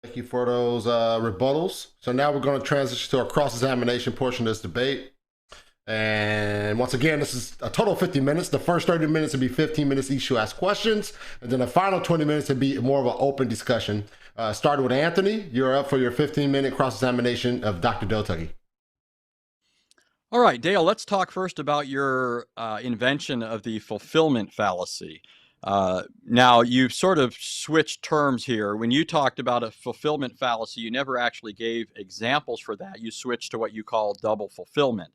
Thank you for those rebuttals. So now we're going to transition to our cross-examination portion of this debate. And once again, this is a total of 50 minutes. The first 30 minutes will be 15 minutes each to ask questions. And then the final 20 minutes will be more of an open discussion. Starting with Anthony, you're up for your 15-minute cross-examination of Dr. Deltuggy. All right, Dale, let's talk first about your invention of the fulfillment fallacy. Now, you've sort of switched terms here. When you talked about a fulfillment fallacy, you never actually gave examples for that. You switched to what you call double fulfillment.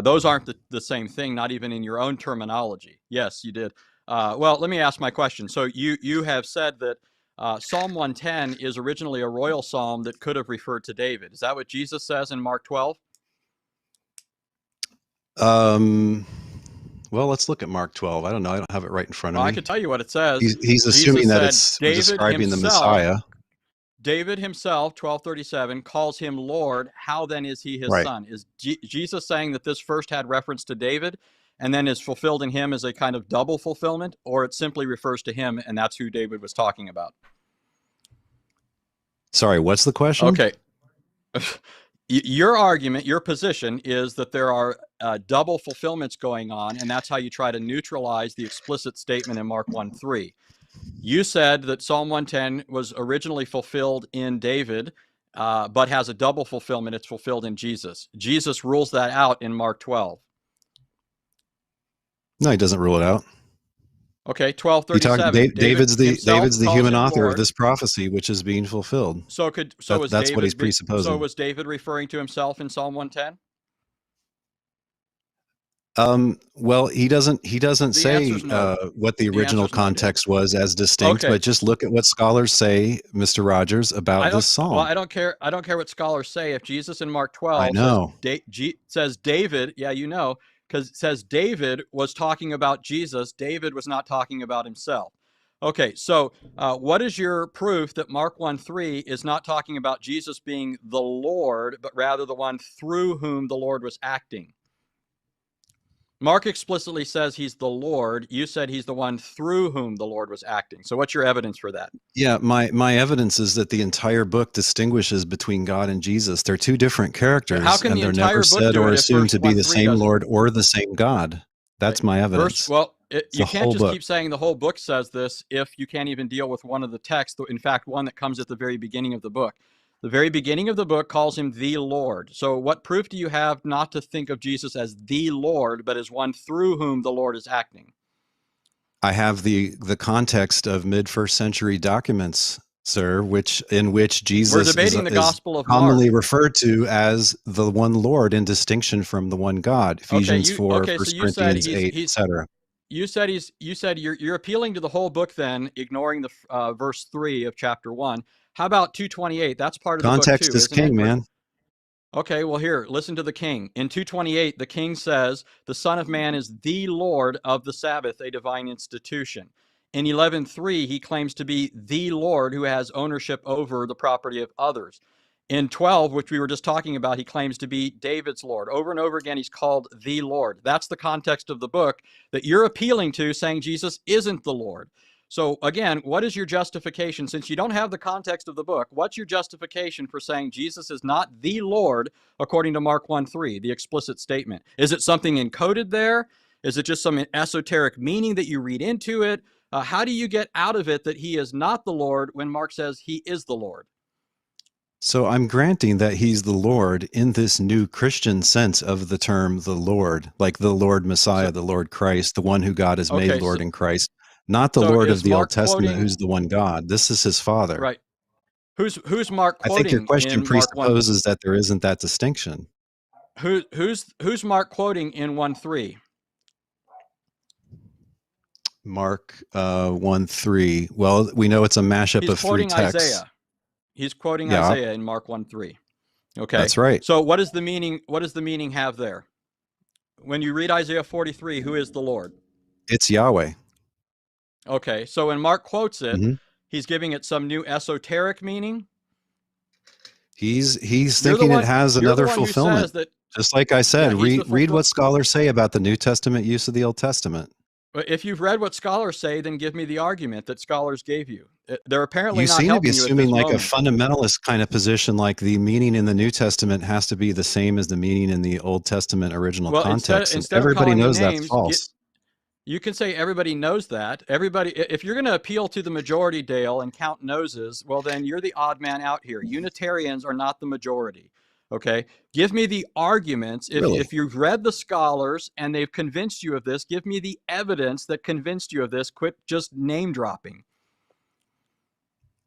Those aren't the same thing, not even in your own terminology. Yes, you did. Well, let me ask my question. So you have said that Psalm 110 is originally a royal psalm that could have referred to David. Is that what Jesus says in Mark 12? Well, let's look at Mark 12. I don't know. I don't have it right in front of me. I could tell you what it says. He's assuming that it's describing the Messiah. David himself, 1237, calls him Lord. How then is he his son? Is Jesus saying that this first had reference to David and then is fulfilled in him as a kind of double fulfillment, or it simply refers to him and that's who David was talking about? Sorry, what's the question? Okay. Your argument, your position is that there are double fulfillments going on, and that's how you try to neutralize the explicit statement in Mark 1:3. You said that Psalm 110 was originally fulfilled in David, but has a double fulfillment. It's fulfilled in Jesus. Jesus rules that out in Mark 12. No, he doesn't rule it out. Okay, 1237. David's the human author of this prophecy, which is being fulfilled. That's what he's presupposing. So was David referring to himself in Psalm 110? Well, he doesn't say what the original context was as distinct, but just look at what scholars say, Mr. Rogers, about this psalm. Well, I don't care what scholars say. If Jesus in Mark 12 says David, yeah, you know, because it says David was talking about Jesus. David was not talking about himself. Okay, so what is your proof that Mark 1:3 is not talking about Jesus being the Lord, but rather the one through whom the Lord was acting? Mark explicitly says he's the Lord. You said he's the one through whom the Lord was acting. So what's your evidence for that? Yeah, my evidence is that the entire book distinguishes between God and Jesus. They're two different characters, and they're never said or assumed to be the same Lord or the same God. That's my evidence. You can't just keep saying the whole book says this if you can't even deal with one of the texts, in fact, one that comes at the very beginning of the book. The very beginning of the book calls him the Lord. So what proof do you have not to think of Jesus as the Lord, but as one through whom the Lord is acting? I have the context of mid-first century documents, sir, in which Jesus is commonly referred to as the one Lord in distinction from the one God. Ephesians 4, 1 Corinthians 8, etc. You said you're appealing to the whole book then, ignoring the verse 3 of chapter 1. How about 228? That's part of the book too. Context is king, man. Okay, well here, listen to the king. In 228, the king says, the Son of Man is the Lord of the Sabbath, a divine institution. In 11:3, he claims to be the Lord who has ownership over the property of others. In 12, which we were just talking about, he claims to be David's Lord. Over and over again, he's called the Lord. That's the context of the book that you're appealing to, saying Jesus isn't the Lord. So again, what is your justification? Since you don't have the context of the book, what's your justification for saying Jesus is not the Lord according to Mark 1:3, the explicit statement? Is it something encoded there? Is it just some esoteric meaning that you read into it? How do you get out of it that he is not the Lord when Mark says he is the Lord? So I'm granting that he's the Lord in this new Christian sense of the term the Lord, like the Lord Messiah, the Lord Christ, the one who God has made Lord in Christ. Not the Lord of the Old Testament, who's the one God. This is his Father. Right. Who's Mark quoting? I think your question presupposes that there isn't that distinction. Who's Mark quoting in 1:3? Mark 1:3. Well, we know it's a mashup of three texts. Isaiah. He's quoting Isaiah in Mark 1:3. Okay. That's right. So what is the meaning? What does the meaning have there? When you read Isaiah 43, who is the Lord? It's Yahweh. Okay, so when Mark quotes it, he's giving it some new esoteric meaning. He's thinking it has another fulfillment. Just like I said, read what scholars say about the New Testament use of the Old Testament. If you've read what scholars say, then give me the argument that scholars gave you. they're apparently You not seem to be helping you at assuming this like a moment. fundamentalist kind of position, like the meaning in the New Testament has to be the same as the meaning in the Old Testament original Well, context, and instead of everybody calling me knows that's names, false. you can say everybody knows that. Everybody, if you're going to appeal to the majority, Dale, and count noses, well, then you're the odd man out here. Unitarians are not the majority. Okay, give me the arguments. Really? If you've read the scholars and they've convinced you of this, give me the evidence that convinced you of this. Quit just name dropping.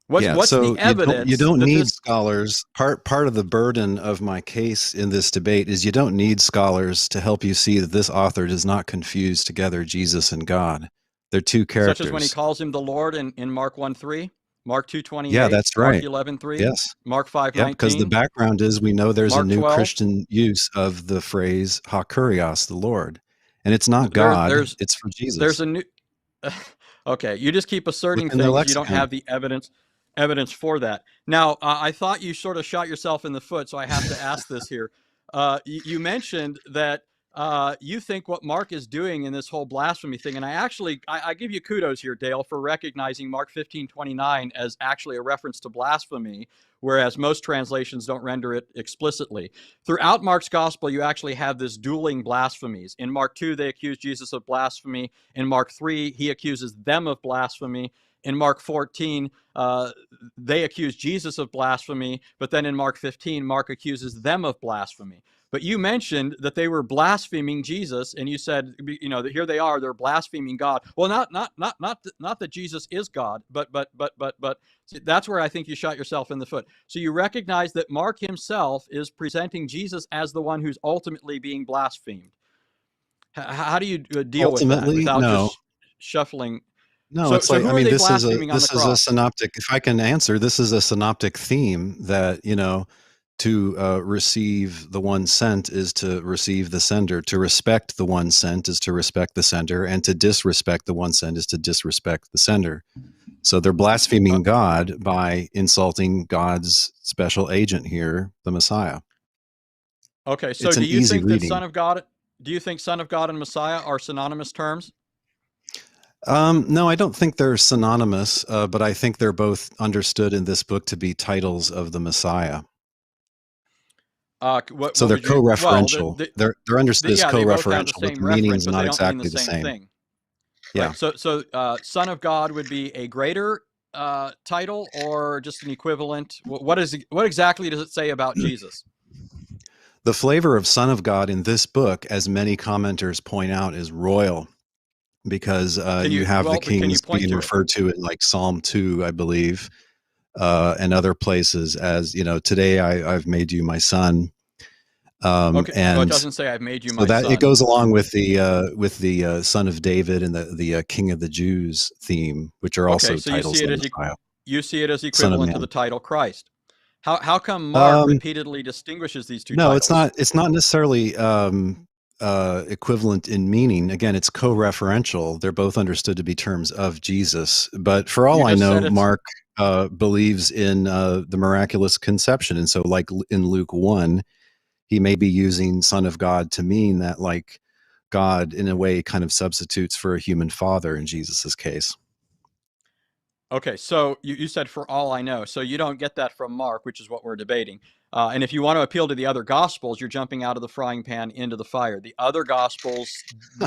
What's so the evidence? You don't need scholars. Part of the burden of my case in this debate is you don't need scholars to help you see that this author does not confuse together Jesus and God. They're two characters. Such as when he calls him the Lord in Mark 1:3, Mark 2:28, yeah, that's right. Mark 11:3, yes, Mark 5:19. yeah, because the background is we know there's Mark a new 12. Christian use of the phrase "hakurios," the Lord, and it's not God; it's for Jesus. There's a new. Okay, you just keep asserting things. You don't have the evidence for that. Now, I thought you sort of shot yourself in the foot, so I have to ask this here. You mentioned that you think what Mark is doing in this whole blasphemy thing, and I give you kudos here, Dale, for recognizing Mark 15:29 as actually a reference to blasphemy, whereas most translations don't render it explicitly. Throughout Mark's gospel, you actually have this dueling blasphemies. In Mark 2, they accuse Jesus of blasphemy. In Mark 3, he accuses them of blasphemy. In Mark 14, they accuse Jesus of blasphemy, but then in Mark 15, Mark accuses them of blasphemy. But you mentioned that they were blaspheming Jesus, and you said, that here they are, they're blaspheming God. Well, not that Jesus is God, but that's where I think you shot yourself in the foot. So you recognize that Mark himself is presenting Jesus as the one who's ultimately being blasphemed. How do you deal with that without just shuffling? No, it's like, I mean, this is a synoptic. If I can answer, this is a synoptic theme that, to receive the one sent is to receive the sender. To respect the one sent is to respect the sender, and to disrespect the one sent is to disrespect the sender. So they're blaspheming God by insulting God's special agent here, the Messiah. Okay, so do you think that Son of God? Do you think Son of God and Messiah are synonymous terms? No, I don't think they're synonymous, but I think they're both understood in this book to be titles of the Messiah. So they're co-referential. They're understood as co-referential, but the meaning is not exactly the same thing. Yeah. Right. So Son of God would be a greater title or just an equivalent? What exactly does it say about Jesus? The flavor of Son of God in this book, as many commenters point out, is royal, because you have the kings being referred to in like Psalm 2, I believe, and other places as, today I've made you my son. Okay, and it doesn't say I've made you my son. It goes along with the Son of David and the King of the Jews theme, which are also titles of the Messiah. You see it as equivalent to the title Christ. How come Mark repeatedly distinguishes these two titles? No, it's not necessarily equivalent in meaning. Again, it's co-referential. They're both understood to be terms of Jesus. But for all I know, Mark believes in the miraculous conception. And so like in Luke 1, he may be using Son of God to mean that like God in a way kind of substitutes for a human father in Jesus's case. Okay, so you said for all I know. So you don't get that from Mark, which is what we're debating. And if you want to appeal to the other Gospels, you're jumping out of the frying pan into the fire. The other Gospels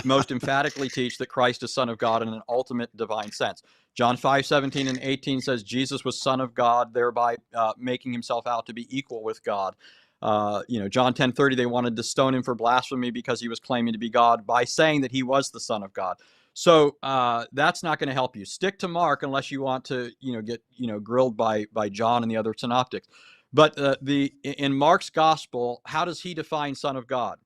most emphatically teach that Christ is Son of God in an ultimate divine sense. John 5:17 and 18 says Jesus was Son of God, thereby making himself out to be equal with God. John 10:30, they wanted to stone him for blasphemy because he was claiming to be God by saying that he was the Son of God. So that's not going to help you. Stick to Mark unless you want to, get grilled by John and the other synoptics. But in Mark's gospel, how does he define Son of God?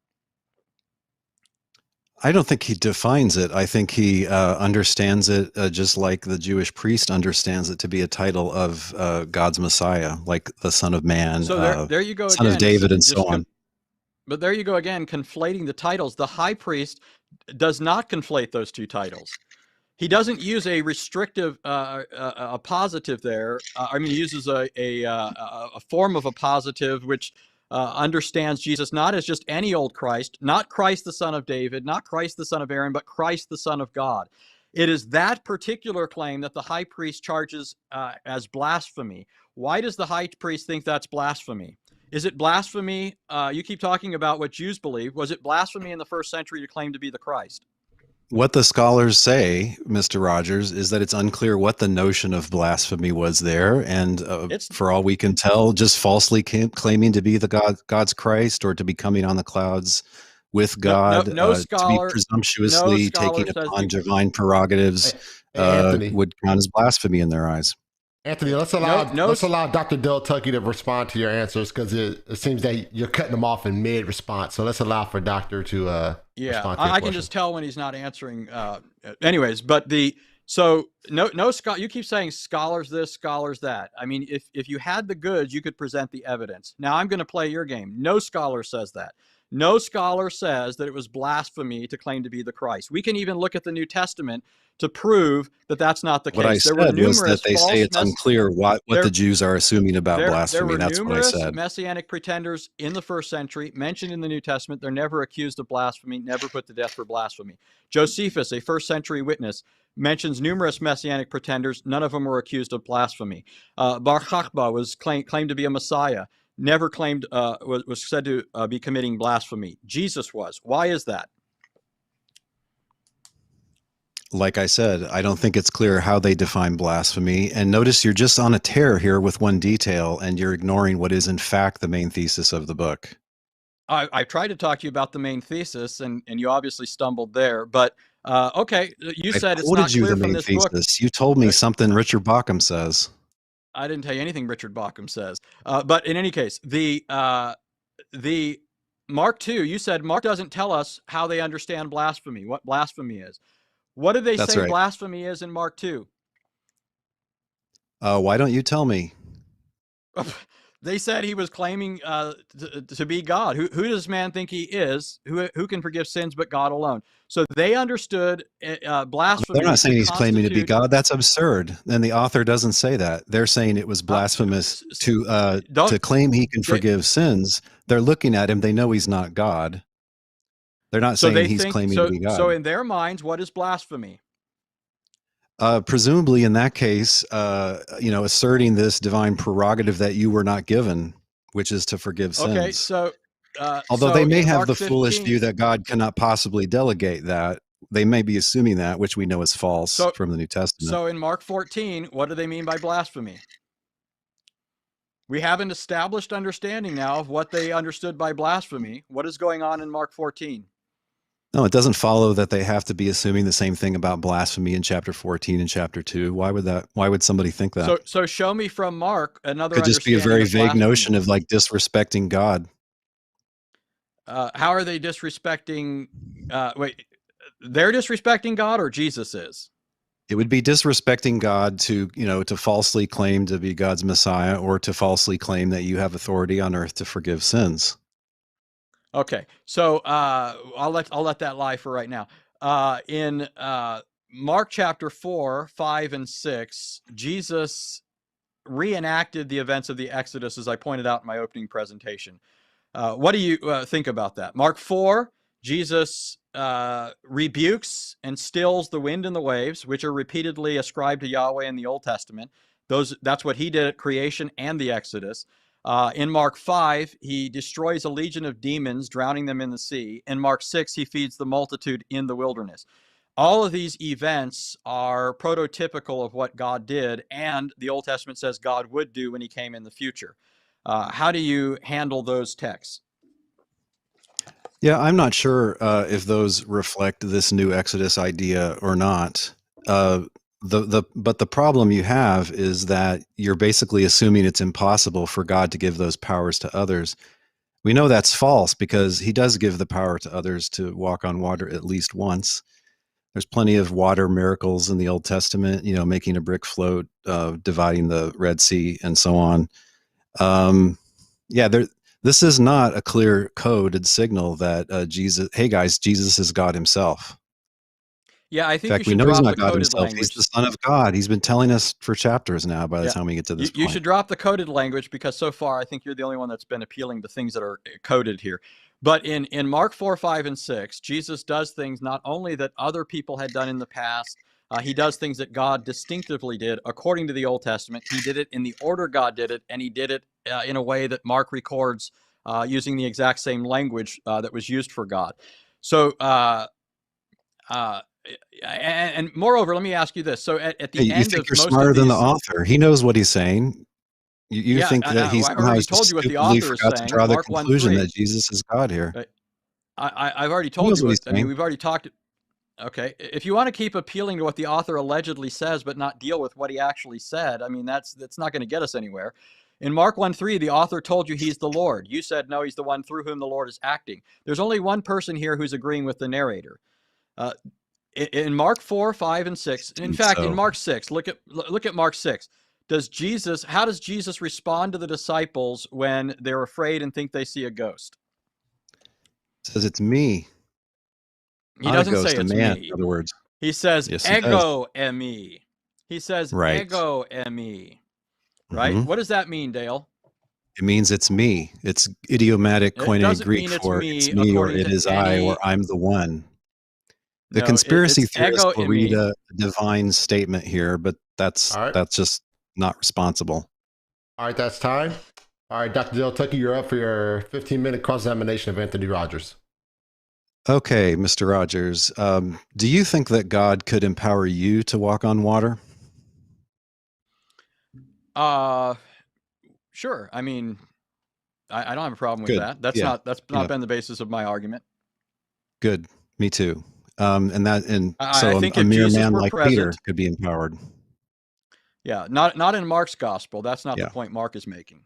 I don't think he defines it. I think he understands it just like the Jewish priest understands it to be a title of God's Messiah, like the Son of Man, so there you go, Son of David, and so on. But there you go again, conflating the titles. The high priest does not conflate those two titles. He doesn't use a restrictive, a positive there. He uses a form of a positive which understands Jesus not as just any old Christ, not Christ the Son of David, not Christ the Son of Aaron, but Christ the Son of God. It is that particular claim that the high priest charges as blasphemy. Why does the high priest think that's blasphemy? Is it blasphemy? You keep talking about what Jews believe. Was it blasphemy in the first century to claim to be the Christ? What the scholars say, Mr. Rogers, is that it's unclear what the notion of blasphemy was there, and for all we can tell, just falsely claiming to be the God's Christ or to be coming on the clouds with God, no scholar, to be presumptuously taking upon divine prerogatives would count as blasphemy in their eyes. Anthony, let's allow Dr. Del Tucky to respond to your answers, because it seems that you're cutting him off in mid-response. So let's allow for Doctor to respond to your I can just tell when he's not answering. Anyways, but no scholar. You keep saying scholars this, scholars that. I mean, if you had the goods, you could present the evidence. Now I'm going to play your game. No scholar says that. No scholar says that it was blasphemy to claim to be the Christ. We can even look at the New Testament to prove that that's not the case. What I said was that they say it's unclear what the Jews are assuming about blasphemy. That's what I said. There were numerous messianic pretenders in the first century mentioned in the New Testament. They're never accused of blasphemy, never put to death for blasphemy. Josephus, a first century witness, mentions numerous messianic pretenders. None of them were accused of blasphemy. Bar Kokhba was claimed to be a Messiah. Never claimed, was said to be committing blasphemy. Jesus was. Why is that? Like I said, I don't think it's clear how they define blasphemy. And notice you're just on a tear here with one detail, and you're ignoring what is in fact the main thesis of the book. I tried to talk to you about the main thesis, and you obviously stumbled there. But okay, you said it's not clear from this book. You told me something Richard Bauckham says. I didn't tell you anything Richard Bauckham says. But in any case, the Mark II, you said Mark doesn't tell us how they understand blasphemy, what blasphemy is. What do they say blasphemy is in Mark II? Why don't you tell me? They said he was claiming to be God. Who does man think he is? Who can forgive sins but God alone? So they understood blasphemy. They're not saying he's claiming to be God. That's absurd. And the author doesn't say that. They're saying it was blasphemous to claim he can forgive sins. They're looking at him. They know he's not God. They're not saying he's claiming to be God. So in their minds, what is blasphemy? Presumably in that case, asserting this divine prerogative that you were not given, which is to forgive sins. Okay, so although they may have the foolish view that God cannot possibly delegate that, they may be assuming that, which we know is false from the New Testament. So in Mark 14, what do they mean by blasphemy? We have an established understanding now of what they understood by blasphemy. What is going on in Mark 14? No, it doesn't follow that they have to be assuming the same thing about blasphemy in chapter 14 and chapter 2. Why would somebody think that? So show me from Mark another. Could just be a very vague notion of like disrespecting God. How are they disrespecting? They're disrespecting God, or Jesus is? It would be disrespecting God to falsely claim to be God's Messiah, or to falsely claim that you have authority on earth to forgive sins. Okay, so I'll let that lie for right now. In Mark chapter 4, 5, and 6, Jesus reenacted the events of the Exodus, as I pointed out in my opening presentation. What do you think about that? Mark 4, Jesus rebukes and stills the wind and the waves, which are repeatedly ascribed to Yahweh in the Old Testament. That's what he did at creation and the Exodus. In Mark 5, he destroys a legion of demons, drowning them in the sea. In Mark 6, he feeds the multitude in the wilderness. All of these events are prototypical of what God did, and the Old Testament says God would do when he came in the future. How do you handle those texts? Yeah, I'm not sure if those reflect this new Exodus idea or not. But the problem you have is that you're basically assuming it's impossible for God to give those powers to others. We know that's false, because he does give the power to others to walk on water at least once. There's plenty of water miracles in the Old Testament, making a brick float, dividing the Red Sea, and so on. This is not a clear coded signal that Jesus is God himself. Yeah, I think in fact, we know he's not God himself. He's the Son of God. He's been telling us for chapters now by the time we get to this point. You should drop the coded language, because so far I think you're the only one that's been appealing to things that are coded here. But in Mark 4, 5, and 6, Jesus does things not only that other people had done in the past, He does things that God distinctively did according to the Old Testament. He did it in the order God did it, and he did it in a way that Mark records using the exact same language that was used for God. So, and moreover, let me ask you this. So at the end think of you're most smarter of these, than the author. He knows what he's saying. You think that he I've somehow already just told you what the stupidly author is forgot to saying. draw the Mark conclusion 1:3. that Jesus is God here. I've already He told knows you what what, he's I mean, saying. we've already talked. Okay, if you want to keep appealing to what the author allegedly says, but not deal with what he actually said, I mean, that's not going to get us anywhere. In Mark 1:3, the author told you he's the Lord. You said, no, he's the one through whom the Lord is acting. There's only one person here who's agreeing with the narrator. In Mark 4, 5, and 6, in fact, in Mark 6, look at Mark 6. How does Jesus respond to the disciples when they're afraid and think they see a ghost? It says it's me. He doesn't say a it's man, me. in other words. He says, Yes, he does. ego eimi. He says, Right. ego eimi. Right? Mm-hmm. What does that mean, Dale? It means it's me. It's idiomatic Koine Greek for it's me or it is I or I'm the one. The conspiracy theorist will read a divine statement here, but that's just not responsible. All right, that's time. All right, Dr. Dale Tucky, you're up for your 15-minute cross-examination of Anthony Rogers. Okay, Mr. Rogers, do you think that God could empower you to walk on water? Sure. I mean, I don't have a problem with that. That's not been the basis of my argument. Good. Me too. So I think a if mere Jesus man were like present, Peter could be empowered. Yeah, not in Mark's gospel. That's not the point Mark is making.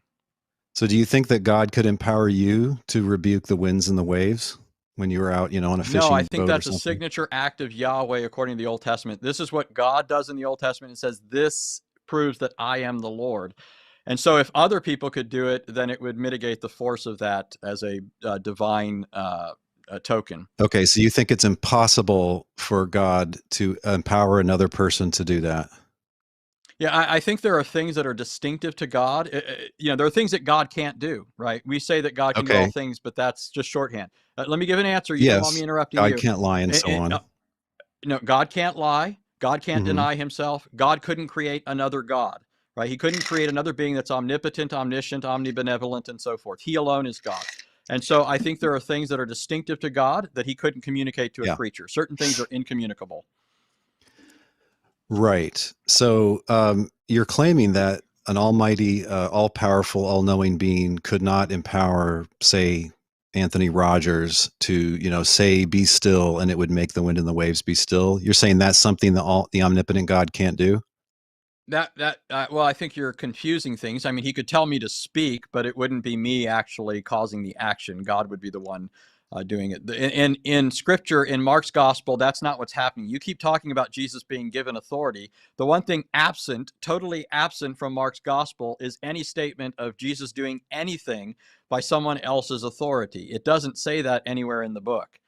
So do you think that God could empower you to rebuke the winds and the waves when you were out, on a fishing boat? No, I think that's a signature act of Yahweh according to the Old Testament. This is what God does in the Old Testament. It says, this proves that I am the Lord. And so if other people could do it, then it would mitigate the force of that as a divine token. Okay, so you think it's impossible for God to empower another person to do that? Yeah, I think there are things that are distinctive to God. There are things that God can't do, right? We say that God can do all things, but that's just shorthand. Let me give an answer. You don't want me interrupting you. God can't lie and so on. No, God can't lie. God can't deny himself. God couldn't create another God, right? He couldn't create another being that's omnipotent, omniscient, omnibenevolent, and so forth. He alone is God. And so I think there are things that are distinctive to God that he couldn't communicate to a creature. Certain things are incommunicable. Right. So you're claiming that an almighty, all-powerful, all-knowing being could not empower, say, Anthony Rogers to, say, be still, and it would make the wind and the waves be still. You're saying that's something that the omnipotent God can't do? Well, I think you're confusing things. I mean, he could tell me to speak, but it wouldn't be me actually causing the action. God would be the one doing it. In Scripture, in Mark's gospel, that's not what's happening. You keep talking about Jesus being given authority. The one thing totally absent from Mark's gospel is any statement of Jesus doing anything by someone else's authority. It doesn't say that anywhere in the book.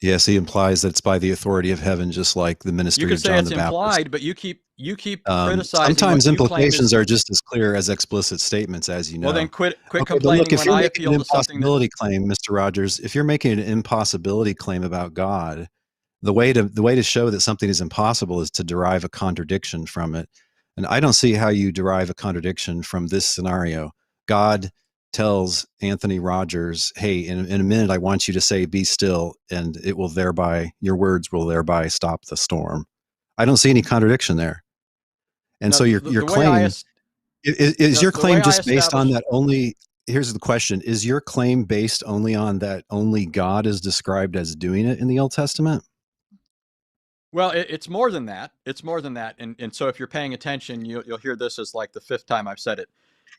Yes, he implies that it's by the authority of heaven, just like the ministry of John the Baptist. You could say it's implied, but you keep criticizing. Sometimes implications are just as clear as explicit statements, as you know. Well, then quit complaining when I appeal to something. If you're making an impossibility claim, Mr. Rogers, if you're making an impossibility claim about God, the way to show that something is impossible is to derive a contradiction from it. And I don't see how you derive a contradiction from this scenario. God tells Anthony Rogers, hey, in a minute, I want you to say, be still, and your words will thereby stop the storm. I don't see any contradiction there. And so your claim, is your claim just based on that only, here's the question, is your claim based only on that only God is described as doing it in the Old Testament? Well, it's more than that. It's more than that. And so if you're paying attention, you'll hear this as like the fifth time I've said it.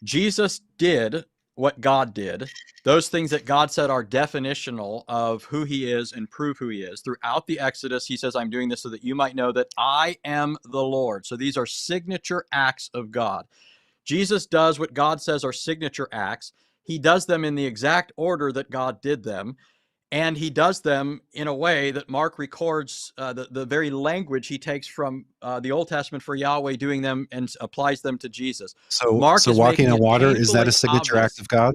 Jesus did what God did. Those things that God said are definitional of who he is and prove who he is. Throughout the Exodus, he says, I'm doing this so that you might know that I am the Lord. So these are signature acts of God. Jesus does what God says are signature acts. He does them in the exact order that God did them. And he does them in a way that Mark records the very language he takes from the Old Testament for Yahweh doing them and applies them to Jesus. So walking on water, is that a signature act of God?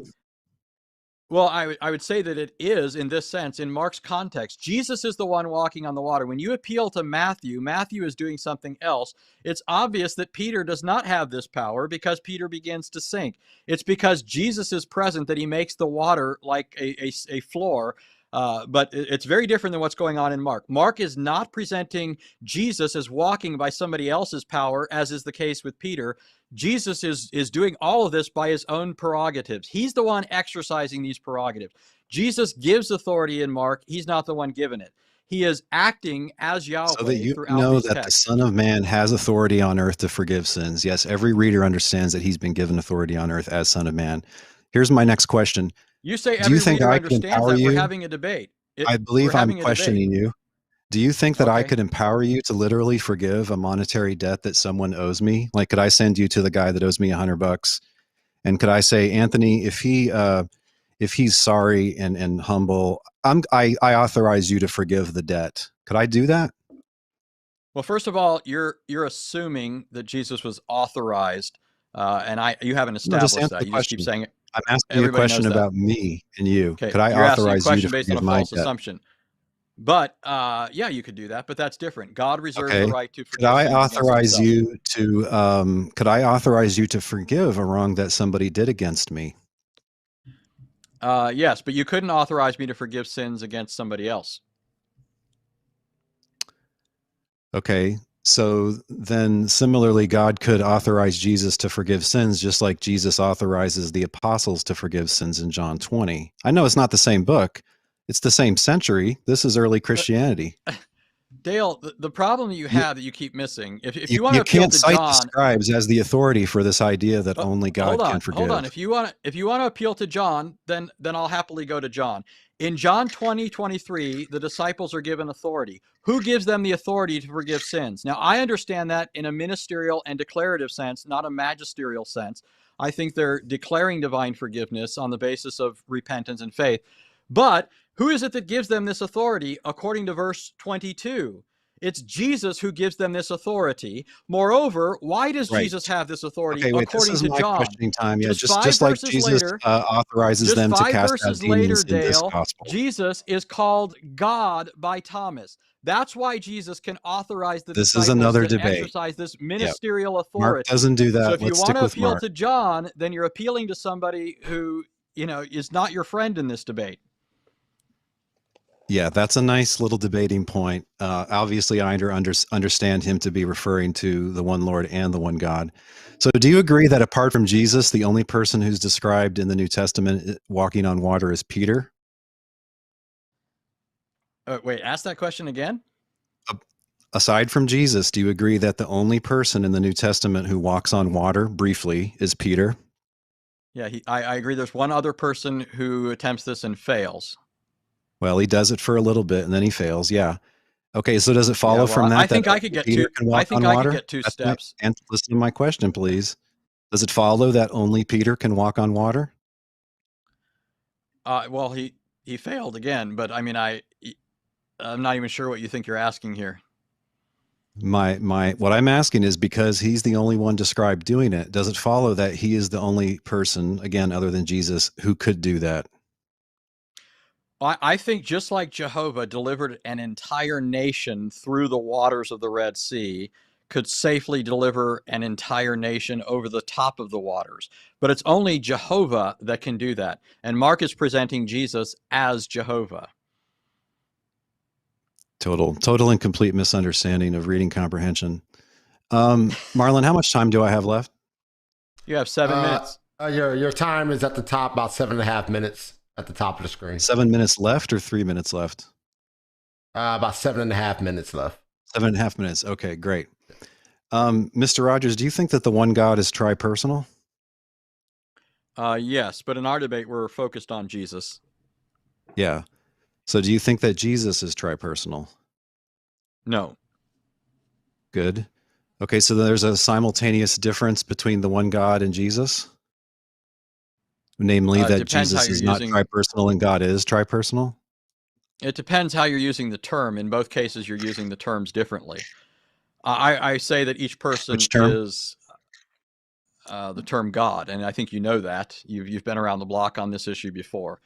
Well, I would say that it is in this sense, in Mark's context. Jesus is the one walking on the water. When you appeal to Matthew, Matthew is doing something else. It's obvious that Peter does not have this power because Peter begins to sink. It's because Jesus is present that he makes the water like a floor. But it's very different than what's going on in Mark. Mark is not presenting Jesus as walking by somebody else's power, as is the case with Peter. Jesus is doing all of this by his own prerogatives. He's the one exercising these prerogatives. Jesus gives authority in Mark. He's not the one given it. He is acting as Yahweh so that you throughout know these that texts. the Son of Man has authority on earth to forgive sins. Yes, every reader understands that he's been given authority on earth as Son of Man. Here's my next question. You say Do you every think reader I could understands empower that. We're you? having a debate. I believe I'm questioning you. Do you think that I Okay. could empower you to literally forgive a monetary debt that someone owes me? Like, could I send you to the guy that owes me $100? And could I say, Anthony, if he's sorry and humble, I authorize you to forgive the debt. Could I do that? Well, first of all, you're assuming that Jesus was authorized, and you haven't established No, just answer that. the You just keep question. saying it. I'm asking you a Everybody question knows that. about me and you. Okay, Could I you're asking a authorize you to question based on a forgive my false debt? assumption. But yeah, you could do that, but that's different. God reserves the Okay. right to Could forgive I sins against authorize himself. you to could I authorize you to forgive a wrong that somebody did against me? Yes, but you couldn't authorize me to forgive sins against somebody else. Okay. So then similarly, God could authorize Jesus to forgive sins, just like Jesus authorizes the apostles to forgive sins in John 20. I know it's not the same book. It's the same century. This is early Christianity. Dale, the problem that you have that you keep missing, if you want to You appeal can't to cite the John, scribes as the authority for this idea that only God can forgive. hold on. If you want to appeal to John, then I'll happily go to John. In John 20:23, the disciples are given authority. Who gives them the authority to forgive sins? Now, I understand that in a ministerial and declarative sense, not a magisterial sense. I think they're declaring divine forgiveness on the basis of repentance and faith. But who is it that gives them this authority according to verse 22? It's Jesus who gives them this authority. Moreover, why does Jesus have this authority Okay, wait, this according is to my John? questioning time. Yeah, Just five just like verses Jesus later, authorizes them to cast out demons in this Dale, gospel. Jesus is called God by Thomas. That's why Jesus can authorize the This is disciples another that debate. exercise this Yep. ministerial Mark authority. doesn't do that. So if you Let's want stick to with appeal Mark. to John, then you're appealing to somebody who, is not your friend in this debate. Yeah, that's a nice little debating point. Obviously, I understand him to be referring to the one Lord and the one God. So do you agree that apart from Jesus, the only person who's described in the New Testament walking on water is Peter? Wait, ask that question again? Aside from Jesus, do you agree that the only person in the New Testament who walks on water briefly is Peter? Yeah, I agree. There's one other person who attempts this and fails. Well, he does it for a little bit and then he fails. Yeah. Okay, so does it follow from that I think that I could get Peter can walk on water? I could get two steps. And listen to my question, please. Does it follow that only Peter can walk on water? Well, he failed again, but I mean, I'm not even sure what you think you're asking here. What I'm asking is, because he's the only one described doing it, does it follow that he is the only person, again, other than Jesus, who could do that? I think just like Jehovah delivered an entire nation through the waters of the Red Sea, could safely deliver an entire nation over the top of the waters. But it's only Jehovah that can do that. And Mark is presenting Jesus as Jehovah. Total and complete misunderstanding of reading comprehension. Marlon, how much time do I have left? You have 7 minutes. Your time is at the top, about 7.5 minutes at the top of the screen. 7 minutes left or 3 minutes left? About 7.5 minutes left. 7.5 minutes. Okay, great. Mr. Rogers, do you think that the one God is tripersonal? Yes, but in our debate, we're focused on Jesus. Yeah. So do you think that Jesus is tripersonal? No. Good. Okay, so there's a simultaneous difference between the one God and Jesus? Namely, that Jesus is not tripersonal and God is tripersonal? It depends how you're using the term. In both cases, you're using the terms differently. I say that each person Which term? is... the term God, and I think you know that. You've been around the block on this issue before.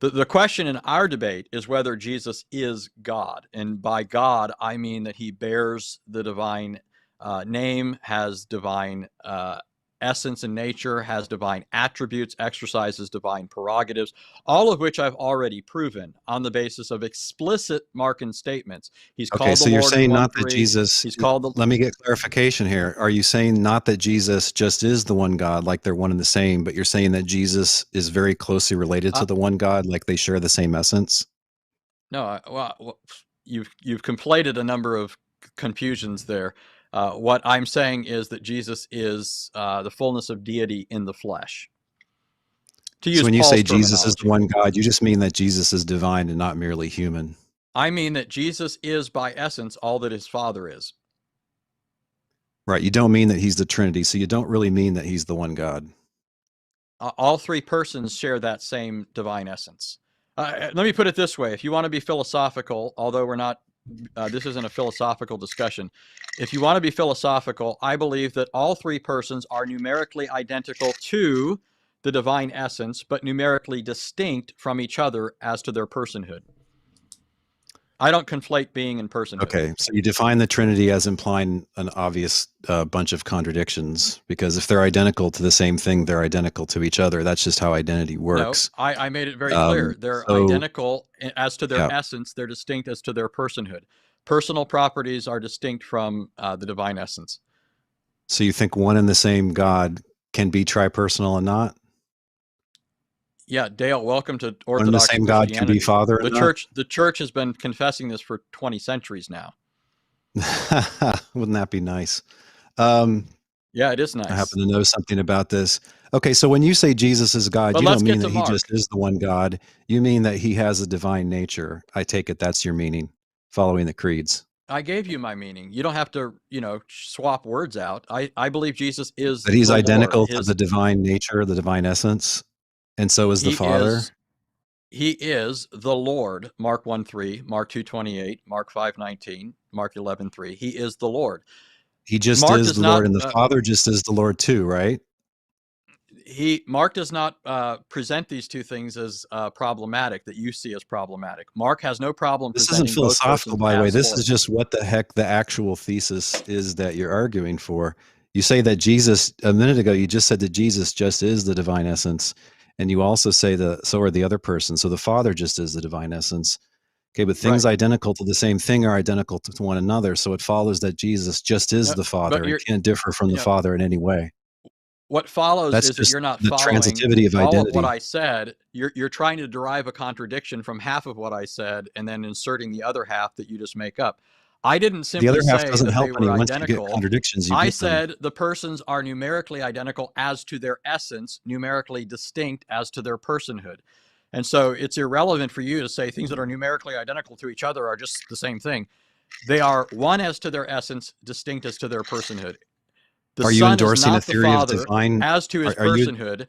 The question in our debate is whether Jesus is God. And by God, I mean that he bears the divine name, has divine essence and nature, has divine attributes, exercises divine prerogatives, all of which I've already proven on the basis of explicit Markan statements. He's called the Lord. Okay, so you're saying not that Jesus, he's called the, let me get clarification here. Are you saying not that Jesus just is the one God, like they're one and the same, but you're saying that Jesus is very closely related to the one God, like they share the same essence? No, well, you've conflated a number of confusions there. What I'm saying is that Jesus is the fullness of deity in the flesh. So when you say Jesus is the one God, you just mean that Jesus is divine and not merely human. I mean that Jesus is by essence all that his Father is. Right. You don't mean that he's the Trinity, so you don't really mean that he's the one God. All three persons share that same divine essence. Let me put it this way. If you want to be philosophical, although we're not, this isn't a philosophical discussion. If you want to be philosophical, I believe that all three persons are numerically identical to the divine essence, but numerically distinct from each other as to their personhood. I don't conflate being and personhood. Okay, so you define the Trinity as implying an obvious bunch of contradictions, because if they're identical to the same thing, they're identical to each other. That's just how identity works. No, I made it very clear. They're identical as to their essence. They're distinct as to their personhood. Personal properties are distinct from the divine essence. So you think one and the same God can be tripersonal and not? Yeah, Dale, welcome to Orthodox One and the same God can be Father and not? The church has been confessing this for 20 centuries now. Wouldn't that be nice? Yeah, it is nice. I happen to know something about this. Okay, so when you say Jesus is God, you don't mean that he just is the one God. You mean that he has a divine nature. I take it that's your meaning, following the creeds. I gave you my meaning. You don't have to, swap words out. I believe Jesus is that he's identical to the divine nature, the divine essence, and so is the Father. He is the Lord. Mark 1:3, Mark 2:28, Mark 5:19, Mark 11:3. He is the Lord. He just is the Lord, and the Father just is the Lord too, right? Mark does not present these two things as problematic, that you see as problematic. Mark has no problem. This isn't philosophical, by the way. This is just what the heck the actual thesis is that you're arguing for. You say that Jesus, a minute ago, you just said that Jesus just is the divine essence. And you also say so are the other person. So the Father just is the divine essence. Okay, but things identical to the same thing are identical to one another. So it follows that Jesus just is the Father. It can't differ from the Father in any way. What follows is that you're not following transitivity of all identity. of what I said. You're trying to derive a contradiction from half of what I said and then inserting the other half that you just make up. I didn't simply the other half say doesn't that help they any. were Once identical. you get contradictions, you I get said them. the persons are numerically identical as to their essence, numerically distinct as to their personhood. And so it's irrelevant for you to say things that are numerically identical to each other are just the same thing. They are one as to their essence, distinct as to their personhood. The Are you Son endorsing is not a theory the Father of divine as to his personhood.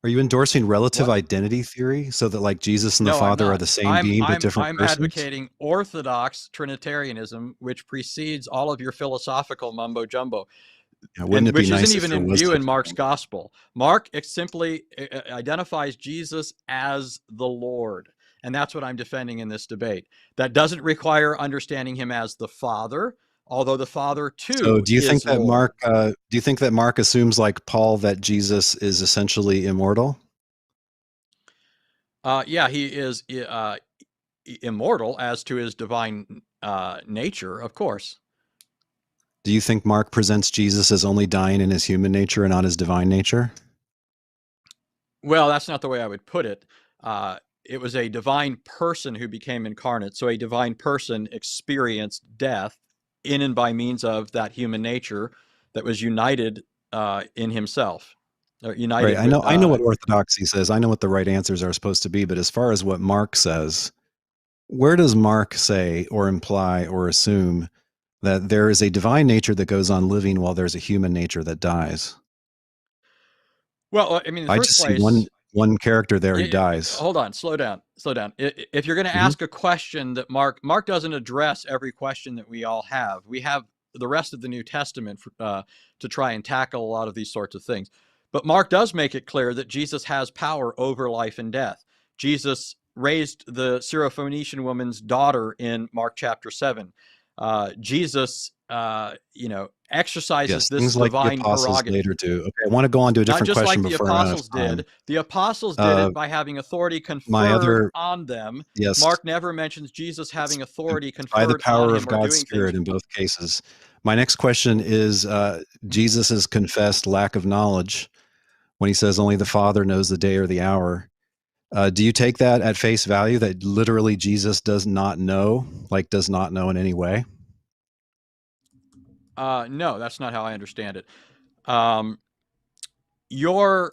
Are you endorsing relative identity theory, so that like Jesus and the Father are the same being but different persons? I'm advocating Orthodox Trinitarianism, which precedes all of your philosophical mumbo jumbo, which isn't even in view in Mark's gospel. Mark simply identifies Jesus as the Lord, and that's what I'm defending in this debate. That doesn't require understanding him as the Father, although the Father too. So do you think that Lord. Mark? Do you think that Mark assumes, like Paul, that Jesus is essentially immortal? Yeah, he is immortal as to his divine nature, of course. Do you think Mark presents Jesus as only dying in his human nature and not his divine nature? Well, that's not the way I would put it. It was a divine person who became incarnate. So a divine person experienced death in and by means of that human nature that was united in himself. United. Right. I know what orthodoxy says. I know what the right answers are supposed to be. But as far as what Mark says, where does Mark say or imply or assume that there is a divine nature that goes on living while there's a human nature that dies? Well, I mean, in the first place, see one character there who dies. Hold on, slow down. If you're going to ask a question that Mark doesn't address every question that we all have. We have the rest of the New Testament to try and tackle a lot of these sorts of things. But Mark does make it clear that Jesus has power over life and death. Jesus raised the Syrophoenician woman's daughter in Mark chapter 7. Jesus, exercises this things like divine the apostles prerogative. later do. Okay, I want to go on to a different question before I'm out of time. Not just like the apostles did. The apostles did it by having authority conferred on them. Yes. Mark never mentions Jesus having authority conferred by the power on of him God's Spirit in both cases. My next question is, Jesus has confessed lack of knowledge when he says only the Father knows the day or the hour. Do you take that at face value, that literally Jesus does not know, like does not know in any way? No, that's not how I understand it. Your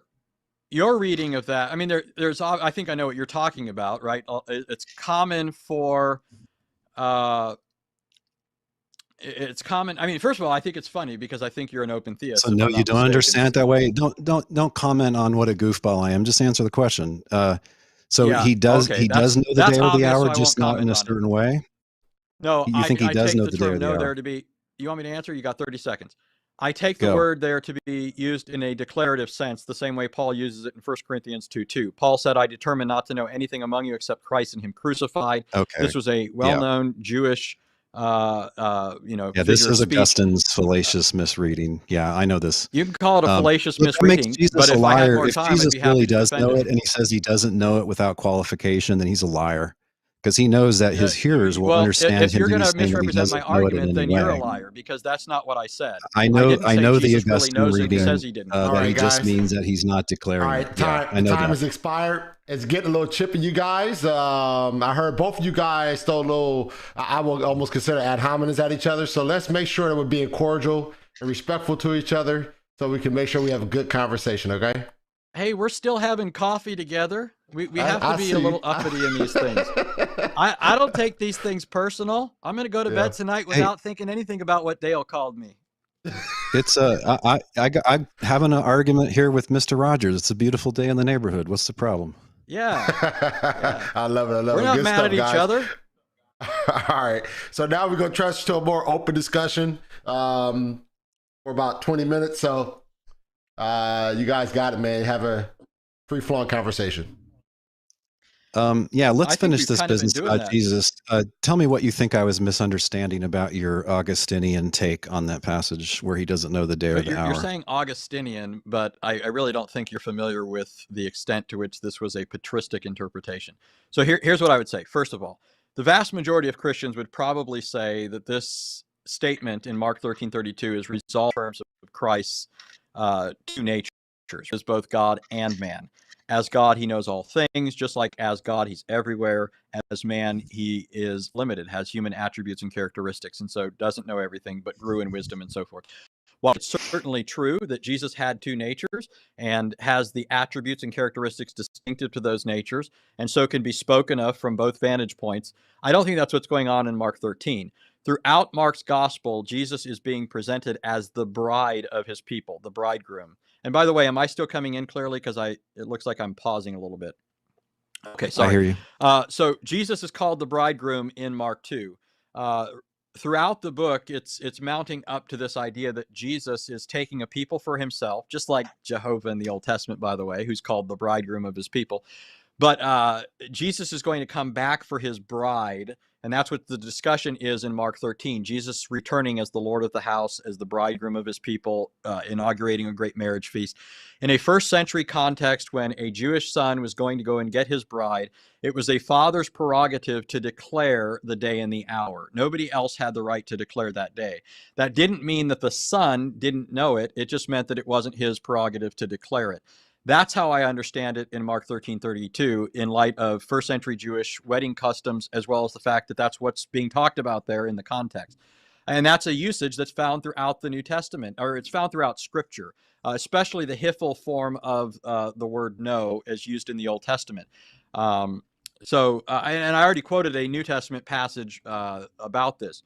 reading of that, I mean, there's, I think I know what you're talking about, right? It's common for, it's common. I mean, first of all, I think it's funny because I think you're an open theist. So no, you don't understand it that way. Don't comment on what a goofball I am. Just answer the question. He does know the day or the hour, just not in a certain way. No, you think he does know the day or the hour? There to be. You want me to answer? You got 30 seconds. I take the word there to be used in a declarative sense, the same way Paul uses it in 1 Corinthians 2:2. Paul said, "I determined not to know anything among you except Christ and him crucified." Okay. This was a well-known Jewish, this is Augustine's fallacious misreading. Yeah, I know this. You can call it a fallacious misreading, but if I had more time, Jesus really does know it, and he says he doesn't know it without qualification, then he's a liar. Because he knows that his hearers will understand if him. If you're going to misrepresent my argument, then you're a liar, because that's not what I said. I know the Augustine reading that he just means that he's not declaring. All right, time has expired. It's getting a little chippy, you guys. I heard both of you guys throw a little, I will almost consider ad hominems at each other. So let's make sure that we're being cordial and respectful to each other so we can make sure we have a good conversation, okay? Hey, we're still having coffee together. We have to be a little uppity in these things. I don't take these things personal. I'm going to go to bed tonight without thinking anything about what Dale called me. It's I'm having an argument here with Mr. Rogers. It's a beautiful day in the neighborhood. What's the problem? Yeah. I love it. We're not mad at each other. All right. So now we're going to transition to a more open discussion for about 20 minutes. So you guys got it, man. Have a free-flowing conversation. Let's finish this business about Jesus. Tell me what you think I was misunderstanding about your Augustinian take on that passage where he doesn't know the day or the hour. You're saying Augustinian, but I really don't think you're familiar with the extent to which this was a patristic interpretation. So here's what I would say. First of all, the vast majority of Christians would probably say that this statement in Mark 13:32 is resolved in terms of Christ's two natures, as both God and man. As God, he knows all things, just like as God, he's everywhere. As man, he is limited, has human attributes and characteristics, and so doesn't know everything, but grew in wisdom and so forth. While it's certainly true that Jesus had two natures and has the attributes and characteristics distinctive to those natures, and so can be spoken of from both vantage points, I don't think that's what's going on in Mark 13. Throughout Mark's gospel, Jesus is being presented as the bride of his people, the bridegroom. And by the way, am I still coming in clearly? Because it looks like I'm pausing a little bit. Okay, sorry. I hear you. So Jesus is called the bridegroom in Mark 2. Throughout the book, it's mounting up to this idea that Jesus is taking a people for himself, just like Jehovah in the Old Testament, by the way, who's called the bridegroom of his people. But Jesus is going to come back for his bride, and that's what the discussion is in Mark 13. Jesus returning as the Lord of the house, as the bridegroom of his people, inaugurating a great marriage feast. In a first century context, when a Jewish son was going to go and get his bride, it was a father's prerogative to declare the day and the hour. Nobody else had the right to declare that day. That didn't mean that the son didn't know it. It just meant that it wasn't his prerogative to declare it. That's how I understand it in Mark 13:32, in light of first century Jewish wedding customs, as well as the fact that that's what's being talked about there in the context. And that's a usage that's found throughout the New Testament, or it's found throughout Scripture, especially the hiphil form of the word know as used in the Old Testament. And I already quoted a New Testament passage about this.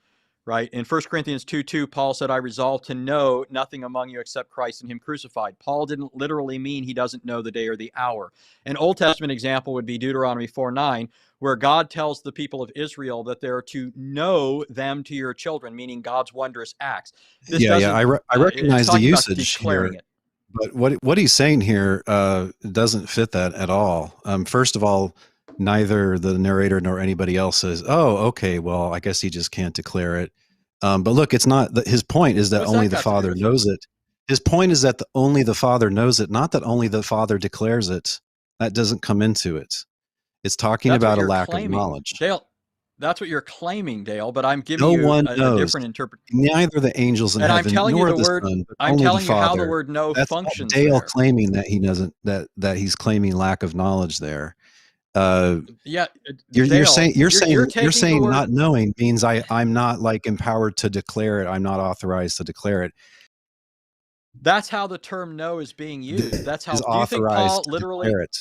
right? In 1 Corinthians 2:2, Paul said, I resolve to know nothing among you except Christ and him crucified. Paul didn't literally mean he doesn't know the day or the hour. An Old Testament example would be Deuteronomy 4:9, where God tells the people of Israel that they're to know them to your children, meaning God's wondrous acts. This I recognize the usage here. It. But what he's saying here doesn't fit that at all. First of all, neither the narrator nor anybody else says, "Oh, okay, well, I guess he just can't declare it." But look, it's not. His point is that only the Father knows it. His point is that only the Father knows it, not that only the Father declares it. That doesn't come into it. It's talking about a lack of knowledge. Dale, that's what you're claiming, Dale. But I'm giving you a different interpretation. Neither the angels in heaven nor the Son, but I'm telling you how the word "know" functions. Dale claiming that he doesn't. That he's claiming lack of knowledge there. You're saying not knowing means I'm not like empowered to declare it. I'm not authorized to declare it. That's how the term "know" is being used. That's how authorized to declare it.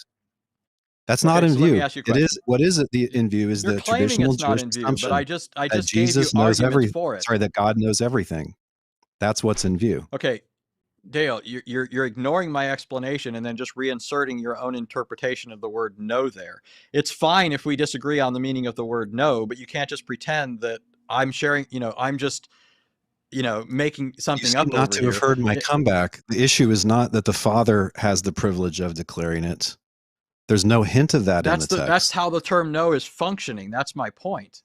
That's not in view. It is. What is it? In view is the traditional Jewish assumption but I just Jesus gave you knows everything. for it. Sorry, that God knows everything. That's what's in view. Okay. Dale, you're ignoring my explanation and then just reinserting your own interpretation of the word "know" there. It's fine if we disagree on the meaning of the word "know," but you can't just pretend that I'm sharing, I'm just, making something up. Not to have heard my comeback. The issue is not that the Father has the privilege of declaring it. There's no hint of that in the text. That's how the term "know" is functioning. That's my point.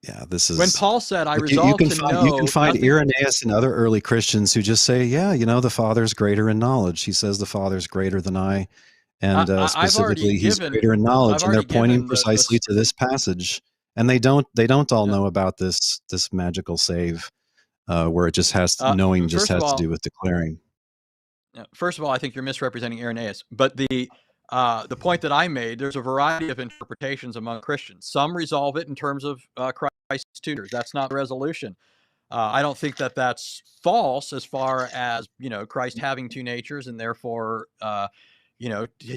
Yeah, this is when Paul said, "I resolve to know." You can find Irenaeus and other early Christians who just say, "Yeah, the Father's greater in knowledge." He says the Father's greater than I, and specifically, he's greater in knowledge. And they're pointing precisely to this passage. And they don't all know about this magical save, where it just has knowing just has to do with declaring. First of all, I think you're misrepresenting Irenaeus. But the point that I made, there's a variety of interpretations among Christians. Some resolve it in terms of Christ's tutors. That's not the resolution. I don't think that that's false as far as, Christ having two natures and therefore,